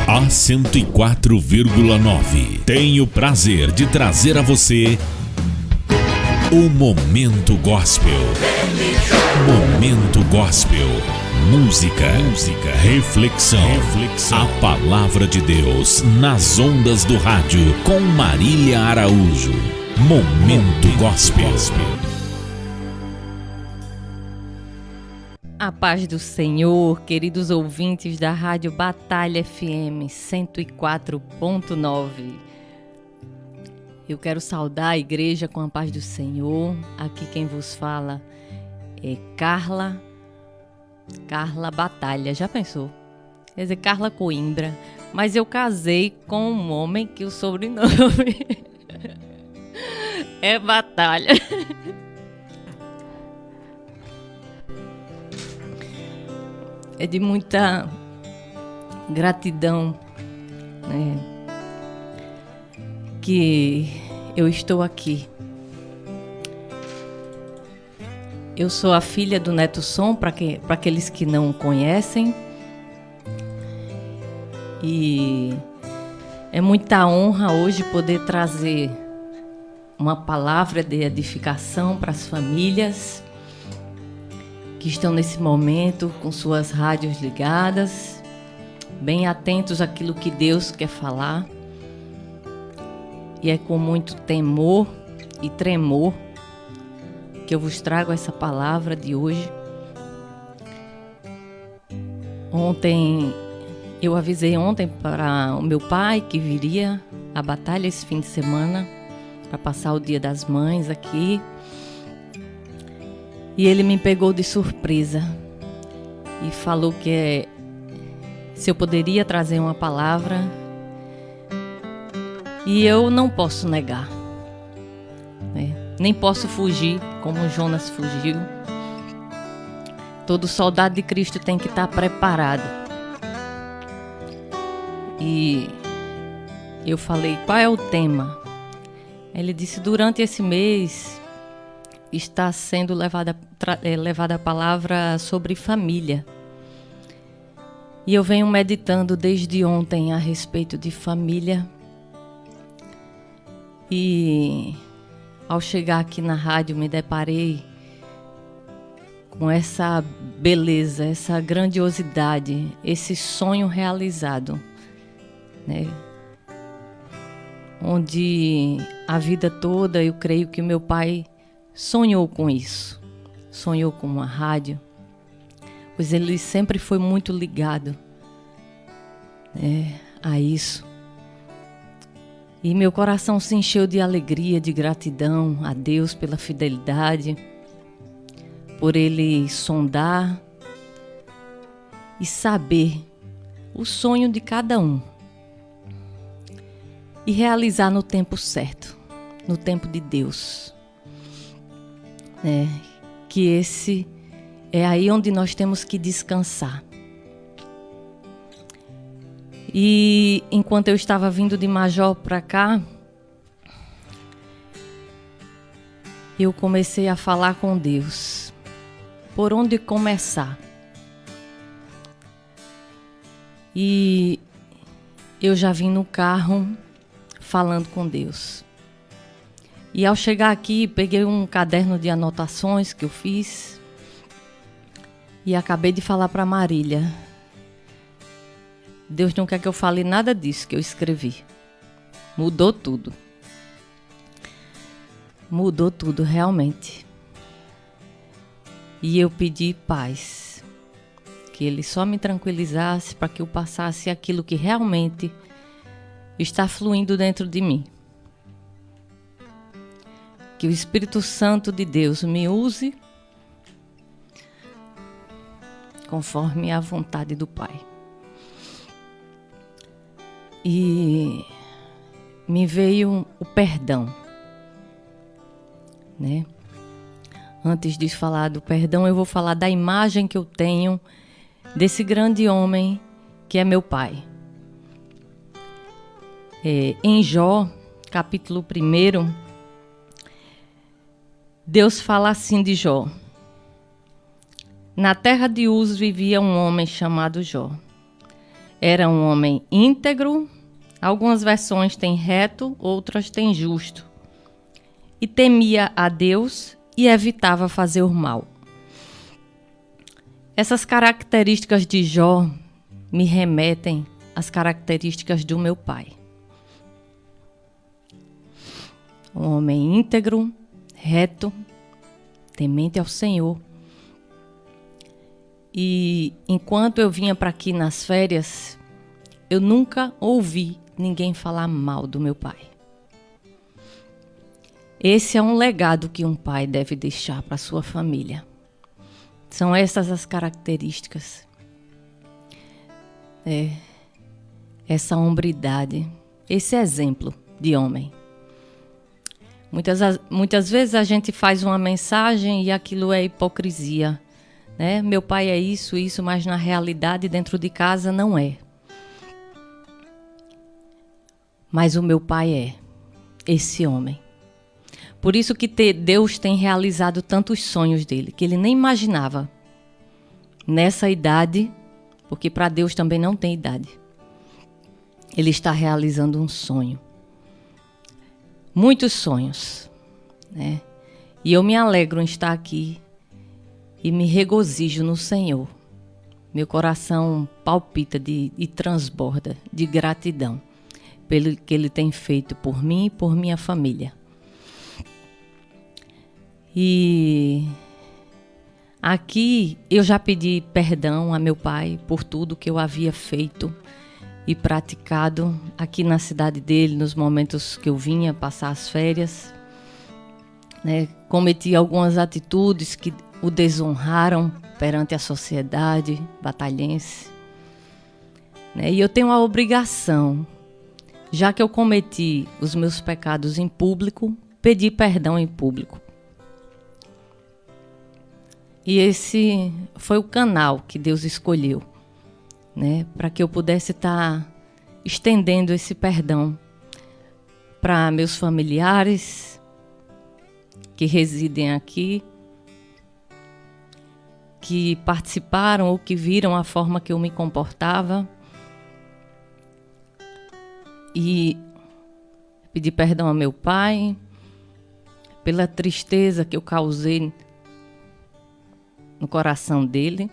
A 104,9 tem o prazer de trazer a você o Momento Gospel. Momento Gospel. Música, reflexão. A palavra de Deus nas ondas do rádio com Marília Araújo. Momento Gospel. A paz do Senhor, queridos ouvintes da Rádio Batalha FM 104.9. Eu quero saudar a igreja com a paz do Senhor. Aqui quem vos fala é Carla Batalha. Já pensou? Quer dizer, Carla Coimbra. Mas eu casei com um homem que o sobrenome é Batalha. É de muita gratidão, né, que eu estou aqui. Eu sou a filha do Neto Som, para aqueles que não conhecem. E é muita honra hoje poder trazer uma palavra de edificação para as famílias que estão nesse momento com suas rádios ligadas, bem atentos àquilo que Deus quer falar. E é com muito temor e tremor que eu vos trago essa palavra de hoje. Eu avisei ontem para o meu pai que viria à batalha esse fim de semana para passar o Dia das Mães aqui. E ele me pegou de surpresa e falou que se eu poderia trazer uma palavra, e eu não posso negar, né? Nem posso fugir como Jonas fugiu. Todo soldado de Cristo tem que estar preparado. E eu falei, qual é o tema? Ele disse, durante esse mês está sendo levada a palavra sobre família. E eu venho meditando desde ontem a respeito de família. E ao chegar aqui na rádio me deparei com essa beleza, essa grandiosidade, esse sonho realizado, né? Onde a vida toda eu creio que meu pai sonhou com isso, sonhou com uma rádio, pois ele sempre foi muito ligado, né, a isso. E meu coração se encheu de alegria, de gratidão a Deus pela fidelidade, por Ele sondar e saber o sonho de cada um e realizar no tempo certo, no tempo de Deus. Que esse é aí onde nós temos que descansar. E enquanto eu estava vindo de Major para cá, eu comecei a falar com Deus. Por onde começar? E eu já vim no carro falando com Deus. E ao chegar aqui, peguei um caderno de anotações que eu fiz e acabei de falar para Marília. Deus não quer que eu fale nada disso que eu escrevi. Mudou tudo. Mudou tudo, realmente. E eu pedi paz. Que Ele só me tranquilizasse para que eu passasse aquilo que realmente está fluindo dentro de mim. Que o Espírito Santo de Deus me use conforme a vontade do Pai. E me veio o perdão, né? Antes de falar do perdão, eu vou falar da imagem que eu tenho desse grande homem que é meu pai. Em Jó, capítulo 1, Deus fala assim de Jó. Na terra de Uz vivia um homem chamado Jó. era um homem íntegro, algumas versões têm reto, outras têm justo, e temia a Deus e evitava fazer o mal. Essas características de Jó me remetem às características do meu pai. Um homem íntegro, reto, temente ao Senhor. E enquanto eu vinha para aqui nas férias, eu nunca ouvi ninguém falar mal do meu pai. Esse é um legado que um pai deve deixar para sua família. São essas as características. Essa hombridade, esse exemplo de homem. Muitas vezes a gente faz uma mensagem e aquilo é hipocrisia, né? Meu pai é isso, mas na realidade dentro de casa não é. Mas o meu pai é esse homem. Por isso que Deus tem realizado tantos sonhos dele, que ele nem imaginava nessa idade, porque para Deus também não tem idade. Ele está realizando um sonho. Muitos sonhos, né? E eu me alegro em estar aqui e me regozijo no Senhor. Meu coração palpita e transborda de gratidão pelo que Ele tem feito por mim e por minha família. E aqui eu já pedi perdão a meu pai por tudo que eu havia feito e praticado aqui na cidade dele, nos momentos que eu vinha passar as férias, né? Cometi algumas atitudes que o desonraram perante a sociedade batalhense, né? E eu tenho a obrigação, já que eu cometi os meus pecados em público, pedir perdão em público. E esse foi o canal que Deus escolheu, né, para que eu pudesse estar estendendo esse perdão para meus familiares que residem aqui, que participaram ou que viram a forma que eu me comportava, e pedir perdão a meu pai pela tristeza que eu causei no coração dele,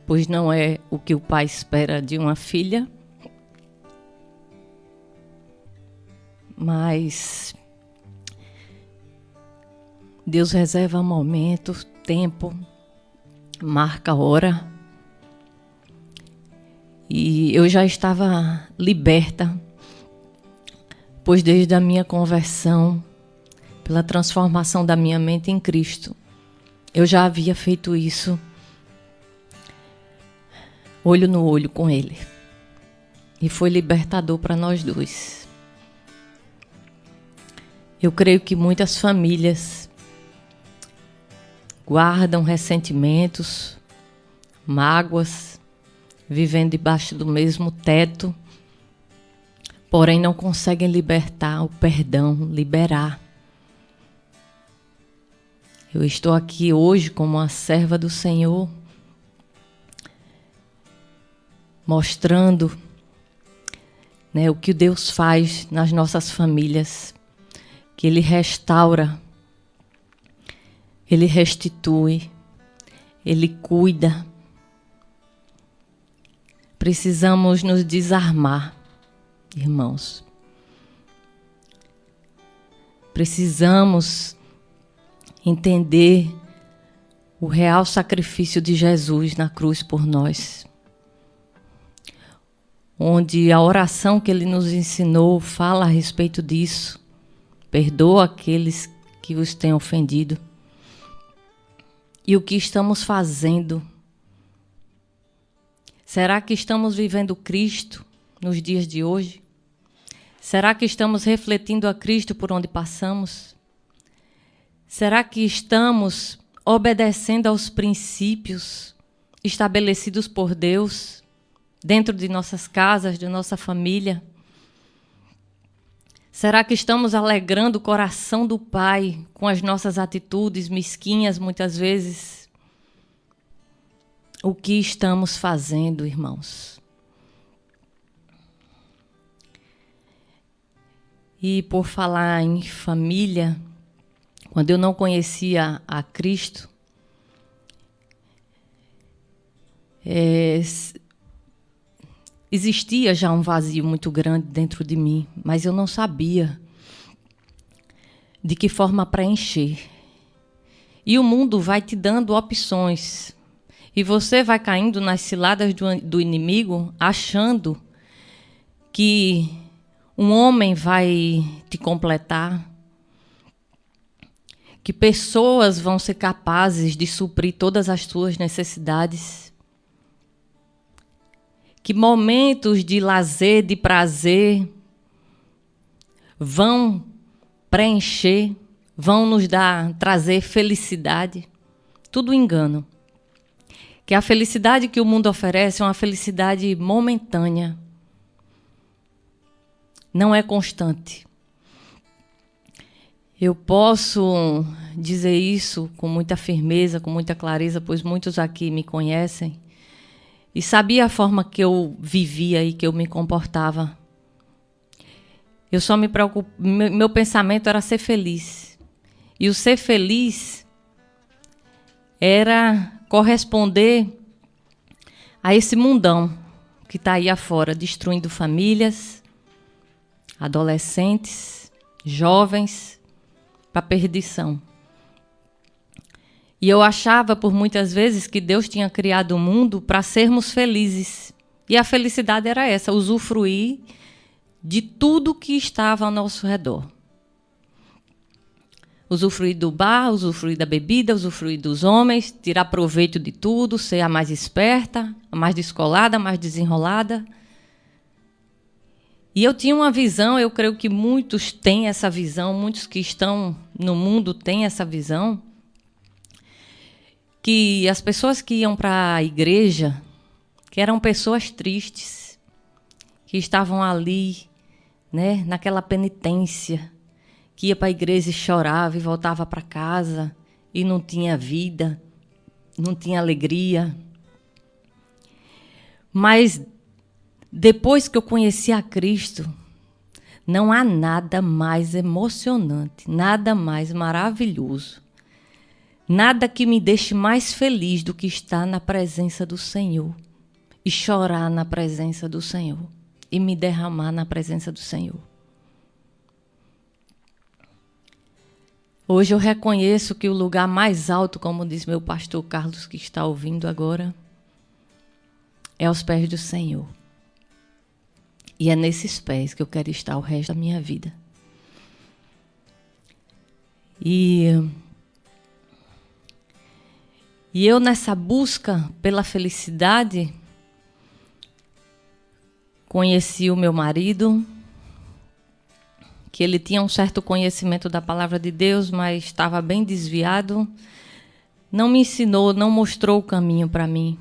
pois não é o que o pai espera de uma filha. Mas Deus reserva momento, tempo, marca a hora. E eu já estava liberta, pois desde a minha conversão, pela transformação da minha mente em Cristo, eu já havia feito isso olho no olho com Ele. E foi libertador para nós dois. Eu creio que muitas famílias guardam ressentimentos, mágoas, vivendo debaixo do mesmo teto, porém não conseguem libertar o perdão, liberar. Eu estou aqui hoje como uma serva do Senhor, mostrando, né, o que Deus faz nas nossas famílias, que Ele restaura, Ele restitui, Ele cuida. Precisamos nos desarmar, irmãos. Precisamos entender o real sacrifício de Jesus na cruz por nós, onde a oração que Ele nos ensinou fala a respeito disso. Perdoa aqueles que os têm ofendido. E o que estamos fazendo? Será que estamos vivendo Cristo nos dias de hoje? Será que estamos refletindo a Cristo por onde passamos? Será que estamos obedecendo aos princípios estabelecidos por Deus dentro de nossas casas, de nossa família? Será que estamos alegrando o coração do Pai com as nossas atitudes mesquinhas muitas vezes? O que estamos fazendo, irmãos? E por falar em família, quando eu não conhecia a Cristo, existia já um vazio muito grande dentro de mim, mas eu não sabia de que forma preencher. E o mundo vai te dando opções. E você vai caindo nas ciladas do inimigo, achando que um homem vai te completar, que pessoas vão ser capazes de suprir todas as tuas necessidades, que momentos de lazer, de prazer, vão preencher, vão nos trazer felicidade. Tudo engano. Que a felicidade que o mundo oferece é uma felicidade momentânea. Não é constante. Eu posso dizer isso com muita firmeza, com muita clareza, pois muitos aqui me conhecem e sabia a forma que eu vivia e que eu me comportava. Eu só me preocupo, meu pensamento era ser feliz. E o ser feliz era corresponder a esse mundão que está aí afora, destruindo famílias, adolescentes, jovens, para a perdição. E eu achava por muitas vezes que Deus tinha criado o mundo para sermos felizes. E a felicidade era essa, usufruir de tudo que estava ao nosso redor. Usufruir do bar, usufruir da bebida, usufruir dos homens, tirar proveito de tudo, ser a mais esperta, a mais descolada, a mais desenrolada. E eu tinha uma visão, eu creio que muitos têm essa visão, muitos que estão no mundo têm essa visão, que as pessoas que iam para a igreja, que eram pessoas tristes, que estavam ali, né, naquela penitência, que ia para a igreja e chorava e voltava para casa e não tinha vida, não tinha alegria. Mas depois que eu conheci a Cristo, não há nada mais emocionante, nada mais maravilhoso, nada que me deixe mais feliz do que estar na presença do Senhor e chorar na presença do Senhor e me derramar na presença do Senhor. Hoje eu reconheço que o lugar mais alto, como diz meu pastor Carlos, que está ouvindo agora, é aos pés do Senhor. E é nesses pés que eu quero estar o resto da minha vida. E eu, nessa busca pela felicidade, conheci o meu marido, que ele tinha um certo conhecimento da palavra de Deus, mas estava bem desviado. Não me ensinou, não mostrou o caminho para mim.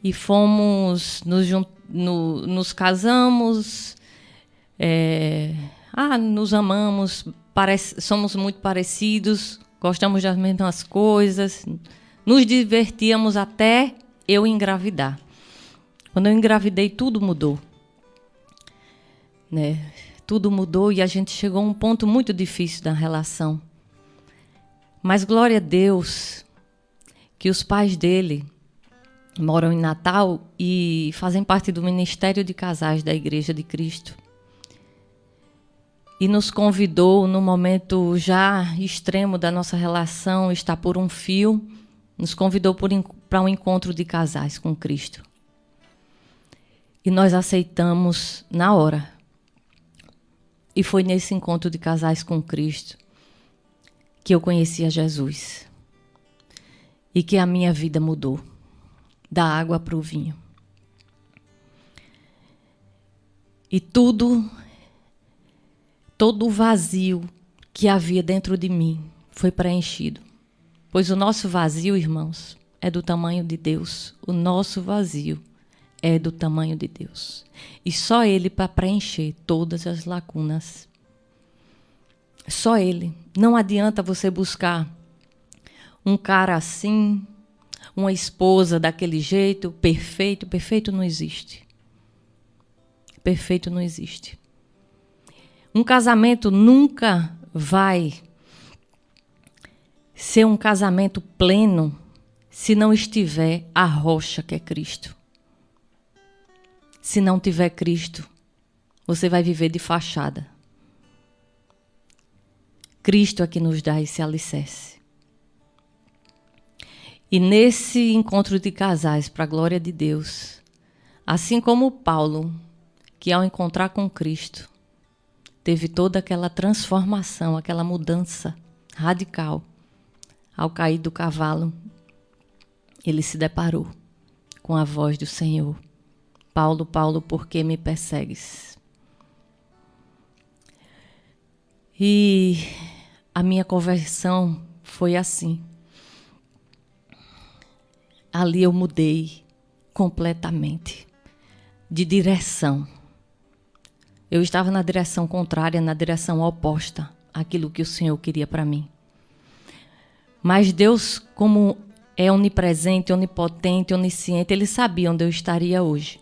E fomos, nos casamos, nos amamos, somos muito parecidos, gostamos das mesmas coisas, nos divertíamos até eu engravidar. Quando eu engravidei, tudo mudou. Né? Tudo mudou e a gente chegou a um ponto muito difícil da relação. Mas glória a Deus que os pais dele moram em Natal e fazem parte do Ministério de Casais da Igreja de Cristo. E nos convidou, no momento já extremo da nossa relação, está por um fio, nos convidou para um encontro de casais com Cristo. E nós aceitamos na hora. E foi nesse encontro de casais com Cristo que eu conheci a Jesus. E que a minha vida mudou. Da água para o vinho. E todo o vazio que havia dentro de mim foi preenchido. Pois o nosso vazio, irmãos, é do tamanho de Deus. O nosso vazio é do tamanho de Deus. E só Ele para preencher todas as lacunas. Só Ele. Não adianta você buscar um cara assim, uma esposa daquele jeito, perfeito. Perfeito não existe. Perfeito não existe. Um casamento nunca vai ser um casamento pleno se não estiver a rocha que é Cristo. Se não tiver Cristo, você vai viver de fachada. Cristo é que nos dá esse alicerce. E nesse encontro de casais, para a glória de Deus, assim como Paulo, que ao encontrar com Cristo, teve toda aquela transformação, aquela mudança radical, ao cair do cavalo, ele se deparou com a voz do Senhor. Paulo, Paulo, por que me persegues? E a minha conversão foi assim. Ali eu mudei completamente de direção. Eu estava na direção contrária, na direção oposta àquilo que o Senhor queria para mim. Mas Deus, como é onipresente, onipotente, onisciente, Ele sabia onde eu estaria hoje.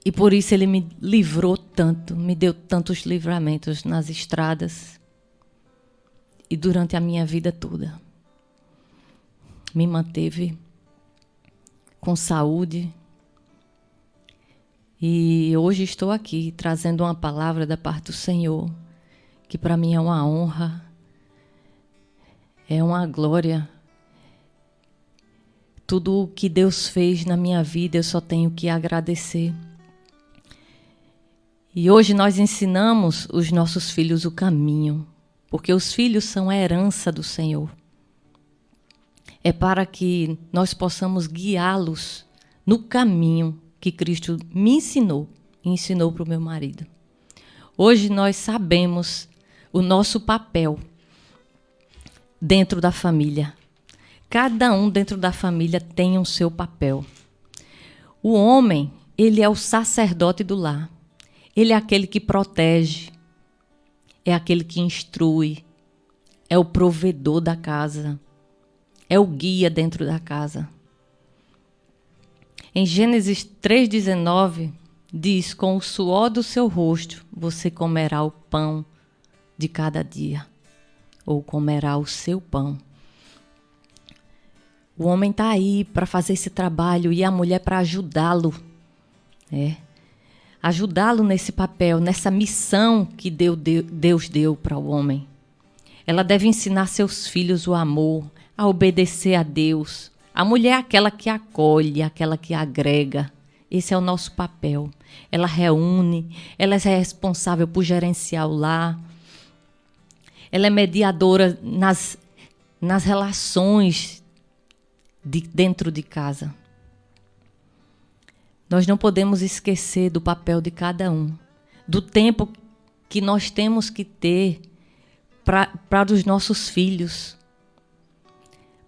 E por isso Ele me livrou tanto, me deu tantos livramentos nas estradas e durante a minha vida toda. Me manteve com saúde. E hoje estou aqui trazendo uma palavra da parte do Senhor, que para mim é uma honra, é uma glória. Tudo o que Deus fez na minha vida eu só tenho que agradecer. E hoje nós ensinamos os nossos filhos o caminho, porque os filhos são a herança do Senhor. É para que nós possamos guiá-los no caminho que Cristo me ensinou e ensinou para o meu marido. Hoje nós sabemos o nosso papel dentro da família. Cada um dentro da família tem o seu papel. O homem, ele é o sacerdote do lar. Ele é aquele que protege, é aquele que instrui, é o provedor da casa, é o guia dentro da casa. Em Gênesis 3,19, diz: com o suor do seu rosto você comerá o pão de cada dia, ou comerá o seu pão. O homem está aí para fazer esse trabalho e a mulher para ajudá-lo. Ajudá-lo nesse papel, nessa missão que Deus deu para o homem. Ela deve ensinar seus filhos o amor, a obedecer a Deus. A mulher é aquela que acolhe, aquela que agrega. Esse é o nosso papel. Ela reúne, ela é responsável por gerenciar o lar. Ela é mediadora nas relações dentro de casa. Nós não podemos esquecer do papel de cada um, do tempo que nós temos que ter para os nossos filhos,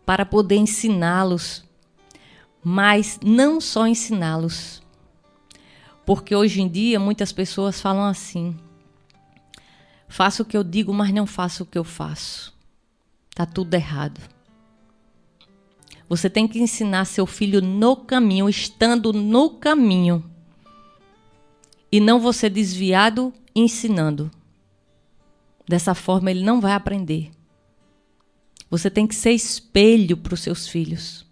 para poder ensiná-los, mas não só ensiná-los. Porque hoje em dia muitas pessoas falam assim: faço o que eu digo, mas não faço o que eu faço. Está tudo errado. Você tem que ensinar seu filho no caminho, estando no caminho. E não você desviado ensinando. Dessa forma ele não vai aprender. Você tem que ser espelho para os seus filhos.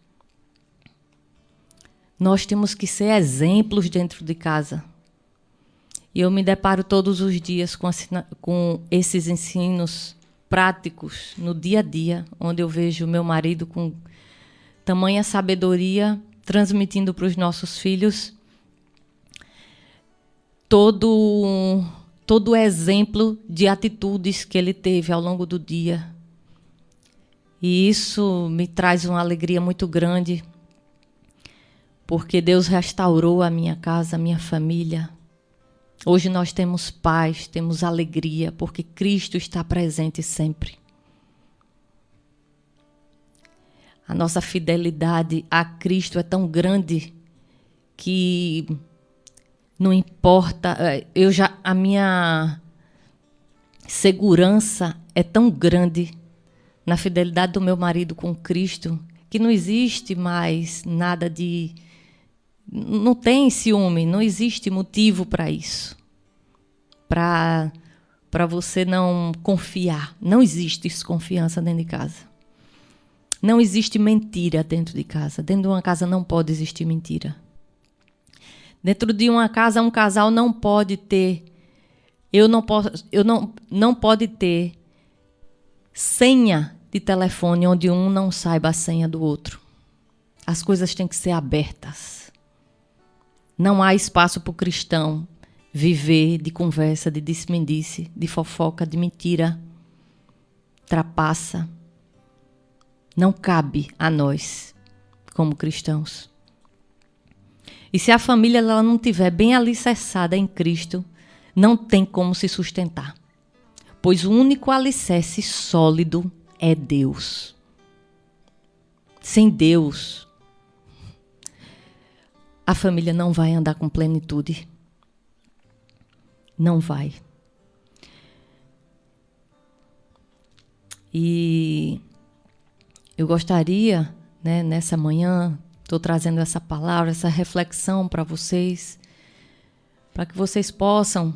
Nós temos que ser exemplos dentro de casa. E eu me deparo todos os dias com esses ensinos práticos no dia a dia, onde eu vejo meu marido com tamanha sabedoria transmitindo para os nossos filhos todo o exemplo de atitudes que ele teve ao longo do dia. E isso me traz uma alegria muito grande, porque Deus restaurou a minha casa, a minha família. Hoje nós temos paz, temos alegria, porque Cristo está presente sempre. A nossa fidelidade a Cristo é tão grande que não importa, a minha segurança é tão grande na fidelidade do meu marido com Cristo, que não existe mais nada de... Não tem ciúme, não existe motivo para isso. para você não confiar. Não existe desconfiança dentro de casa. Não existe mentira dentro de casa. Dentro de uma casa não pode existir mentira. Dentro de uma casa, um casal não pode ter... não pode ter senha de telefone onde um não saiba a senha do outro. As coisas têm que ser abertas. Não há espaço para o cristão viver de conversa, de disse-me-disse, de fofoca, de mentira, trapaça. Não cabe a nós, como cristãos. E se a família ela não estiver bem alicerçada em Cristo, não tem como se sustentar. Pois o único alicerce sólido é Deus. Sem Deus, a família não vai andar com plenitude. Não vai. E eu gostaria, nessa manhã, estou trazendo essa palavra, essa reflexão para vocês, para que vocês possam,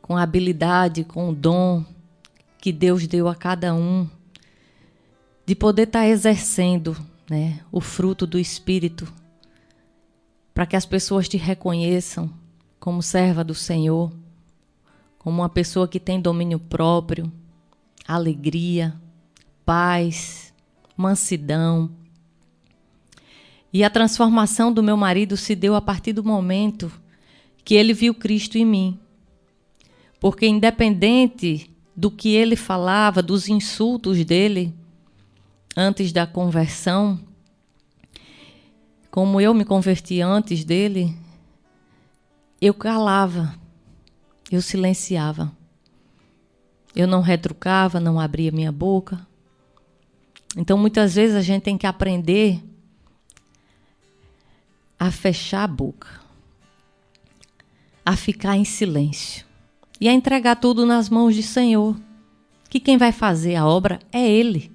com a habilidade, com o dom que Deus deu a cada um, de poder estar exercendo, o fruto do Espírito, para que as pessoas te reconheçam como serva do Senhor, como uma pessoa que tem domínio próprio, alegria, paz, mansidão. E a transformação do meu marido se deu a partir do momento que ele viu Cristo em mim. Porque independente do que ele falava, dos insultos dele, antes da conversão, como eu me converti antes dele, eu calava, eu silenciava. Eu não retrucava, não abria minha boca. Então, muitas vezes, a gente tem que aprender a fechar a boca, a ficar em silêncio e a entregar tudo nas mãos do Senhor, que quem vai fazer a obra é Ele.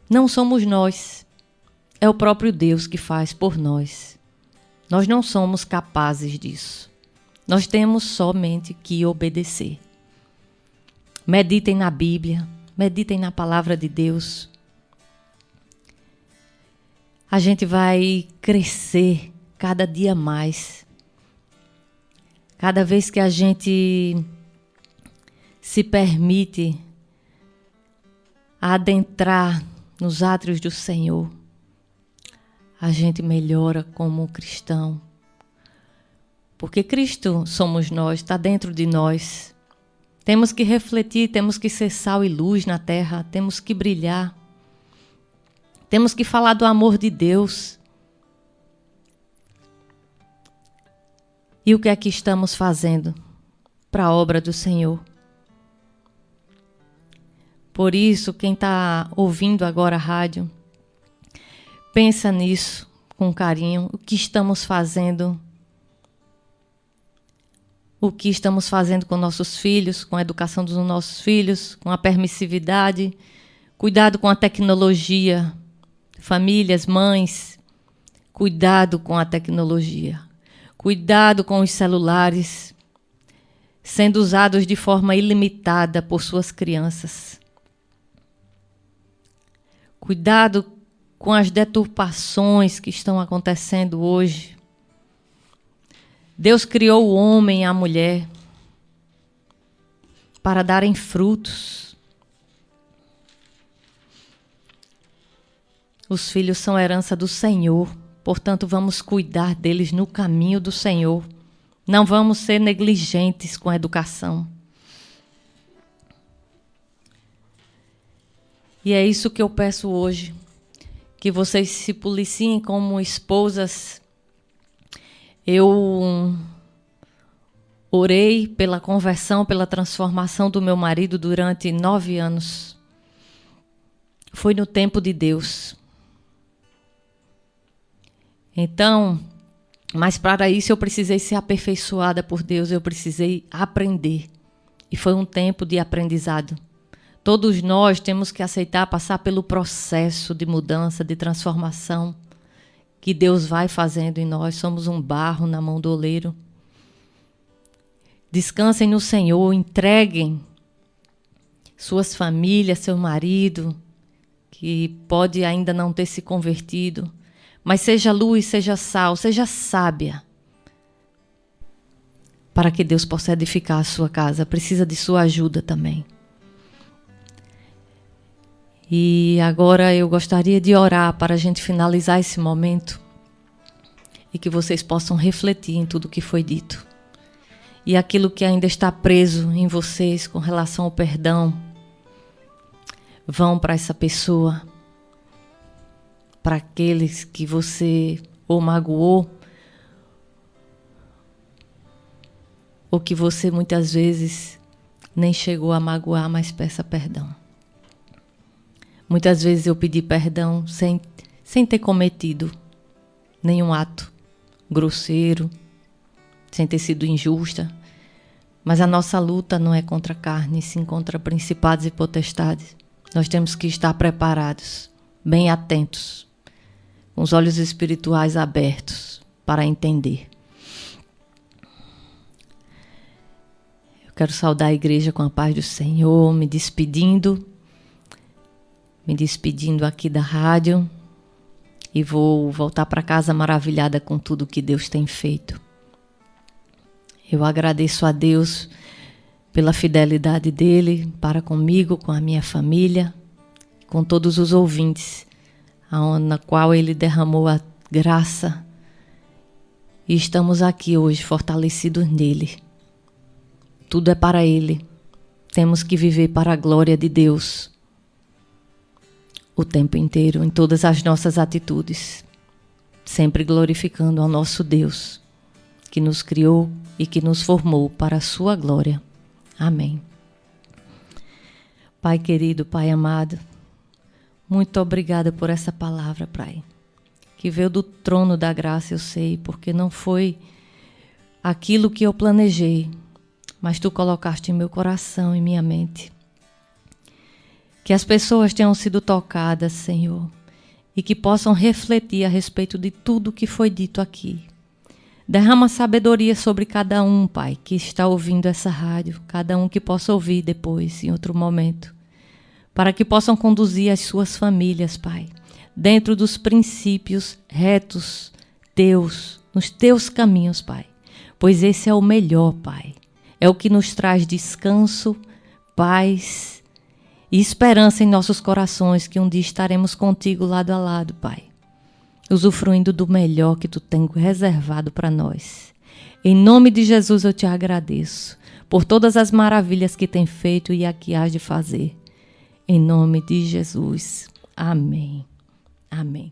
Não somos nós, é o próprio Deus que faz por nós. Nós não somos capazes disso. Nós temos somente que obedecer. Meditem na Bíblia, meditem na palavra de Deus. A gente vai crescer cada dia mais. Cada vez que a gente se permite adentrar nos átrios do Senhor, a gente melhora como cristão. Porque Cristo somos nós, está dentro de nós. Temos que refletir, temos que ser sal e luz na terra, temos que brilhar. Temos que falar do amor de Deus. E o que é que estamos fazendo para a obra do Senhor? Por isso, quem está ouvindo agora a rádio, pensa nisso com carinho. O que estamos fazendo? O que estamos fazendo com nossos filhos, com a educação dos nossos filhos, com a permissividade, cuidado com a tecnologia. Famílias, mães, cuidado com a tecnologia. Cuidado com os celulares sendo usados de forma ilimitada por suas crianças. Cuidado com as deturpações que estão acontecendo hoje. Deus criou o homem e a mulher para darem frutos. Os filhos são herança do Senhor, portanto, vamos cuidar deles no caminho do Senhor. Não vamos ser negligentes com a educação. E é isso que eu peço hoje, que vocês se policiem como esposas. Eu orei pela conversão, pela transformação do meu marido durante 9 anos. Foi no tempo de Deus. Então, mas para isso eu precisei ser aperfeiçoada por Deus, eu precisei aprender. E foi um tempo de aprendizado. Todos nós temos que aceitar passar pelo processo de mudança, de transformação que Deus vai fazendo em nós. Somos um barro na mão do oleiro. Descansem no Senhor, entreguem suas famílias, seu marido, que pode ainda não ter se convertido, mas seja luz, seja sal, seja sábia, para que Deus possa edificar a sua casa. Precisa de sua ajuda também. E agora eu gostaria de orar para a gente finalizar esse momento e que vocês possam refletir em tudo que foi dito. E aquilo que ainda está preso em vocês com relação ao perdão, vão para essa pessoa, para aqueles que você ou magoou, ou que você muitas vezes nem chegou a magoar, mas peça perdão. Muitas vezes eu pedi perdão sem ter cometido nenhum ato grosseiro, sem ter sido injusta, mas a nossa luta não é contra a carne, sim contra principados e potestades. Nós temos que estar preparados, bem atentos, com os olhos espirituais abertos para entender. Eu quero saudar a igreja com a paz do Senhor, me despedindo aqui da rádio, e vou voltar para casa maravilhada com tudo que Deus tem feito. Eu agradeço a Deus pela fidelidade dele para comigo, com a minha família, com todos os ouvintes, na qual ele derramou a graça, e estamos aqui hoje fortalecidos nele. Tudo é para ele. Temos que viver para a glória de Deus o tempo inteiro, em todas as nossas atitudes, sempre glorificando ao nosso Deus, que nos criou e que nos formou para a sua glória. Amém. Pai querido, Pai amado, muito obrigada por essa palavra, Pai, que veio do trono da graça, eu sei, porque não foi aquilo que eu planejei, mas Tu colocaste em meu coração e minha mente. Que as pessoas tenham sido tocadas, Senhor, e que possam refletir a respeito de tudo que foi dito aqui. Derrama sabedoria sobre cada um, Pai, que está ouvindo essa rádio, cada um que possa ouvir depois, em outro momento, para que possam conduzir as suas famílias, Pai, dentro dos princípios retos Teus, nos Teus caminhos, Pai, pois esse é o melhor, Pai. É o que nos traz descanso, paz e esperança em nossos corações, que um dia estaremos contigo lado a lado, Pai, usufruindo do melhor que Tu tem reservado para nós. Em nome de Jesus eu Te agradeço por todas as maravilhas que tem feito e a que hás de fazer. Em nome de Jesus. Amém. Amém.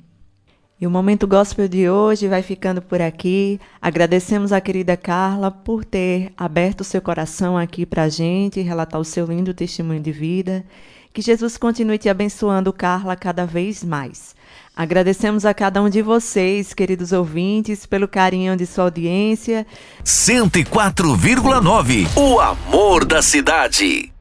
E o Momento Gospel de hoje vai ficando por aqui. Agradecemos a querida Carla por ter aberto o seu coração aqui para a gente, relatar o seu lindo testemunho de vida. Que Jesus continue te abençoando, Carla, cada vez mais. Agradecemos a cada um de vocês, queridos ouvintes, pelo carinho de sua audiência. 104,9, o amor da cidade.